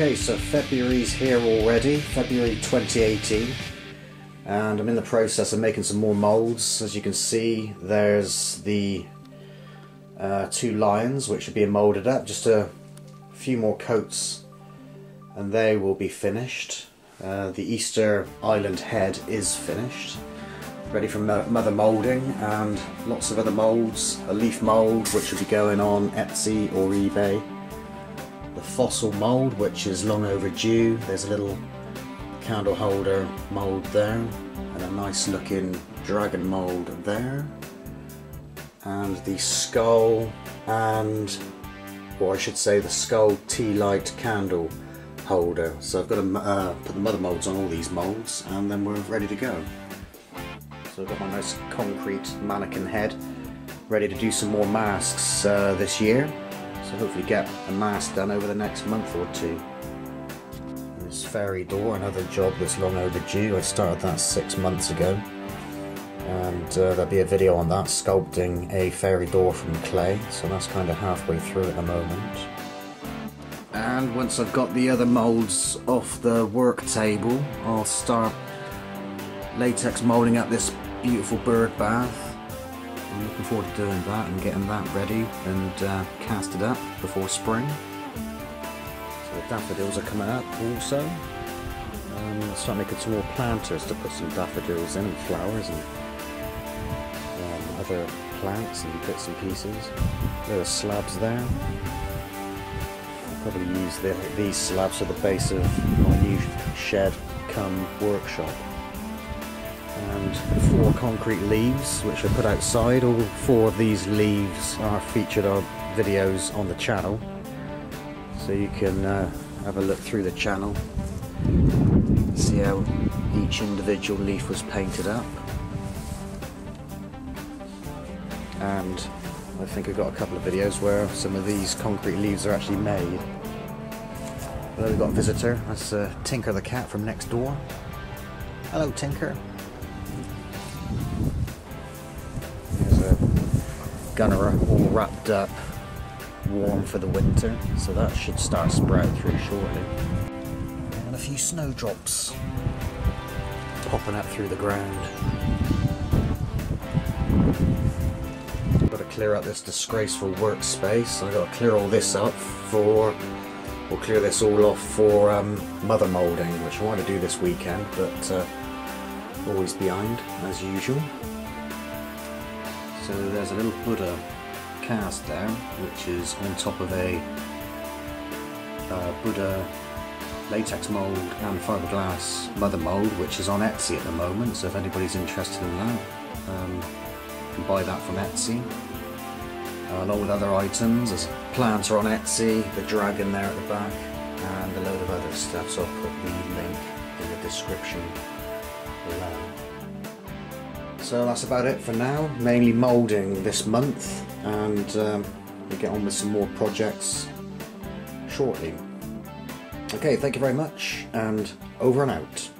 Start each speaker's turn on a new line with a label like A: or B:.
A: Okay, so February's here already, February 2018, and I'm in the process of making some more moulds. As you can see, there's the two lions which are being moulded up, just a few more coats and they will be finished. The Easter Island head is finished, ready for mother moulding, and lots of other moulds. A leaf mould which will be going on Etsy or eBay. The fossil mould, which is long overdue. There's a little candle holder mould there, and a nice looking dragon mould there, and the skull, and, or I should say the skull tea light candle holder. So I've got to put the mother moulds on all these moulds, and then we're ready to go. So I've got my nice concrete mannequin head ready to do some more masks this year. So hopefully get a mask done over the next month or two. This fairy door, another job that's long overdue. I started that 6 months ago, and there'll be a video on that, sculpting a fairy door from clay. So that's kind of halfway through at the moment. And once I've got the other moulds off the work table, I'll start latex moulding up this beautiful bird bath. I'm looking forward to doing that and getting that ready and cast it up before spring. So the daffodils are coming up also. I'll start making some more planters to put some daffodils in, and flowers and other plants and bits and pieces. There are slabs there. I'll probably use these slabs for the base of my new shed cum workshop. And 4 concrete leaves which I put outside. All 4 of these leaves are featured on videos on the channel, so you can have a look through the channel, see how each individual leaf was painted up. And I think I've got a couple of videos where some of these concrete leaves are actually made. Well, we've got a visitor. That's Tinker the cat from next door. Hello, Tinker. There's a gunner all wrapped up, warm for the winter, so that should start sprouting through shortly. And a few snowdrops popping up through the ground. I've got to clear out this disgraceful workspace. I've got to clear all this up for, or clear this all off for mother moulding, which I want to do this weekend, but always behind as usual. So there's a little Buddha cast there, which is on top of a Buddha latex mould and fibreglass mother mould, which is on Etsy at the moment. So if anybody's interested in that, you can buy that from Etsy, along with other items. There's plants are on Etsy, the dragon there at the back, and a load of other stuff. So I'll put the link in the description below. So that's about it for now, mainly moulding this month, and we'll get on with some more projects shortly. Okay, thank you very much, and over and out.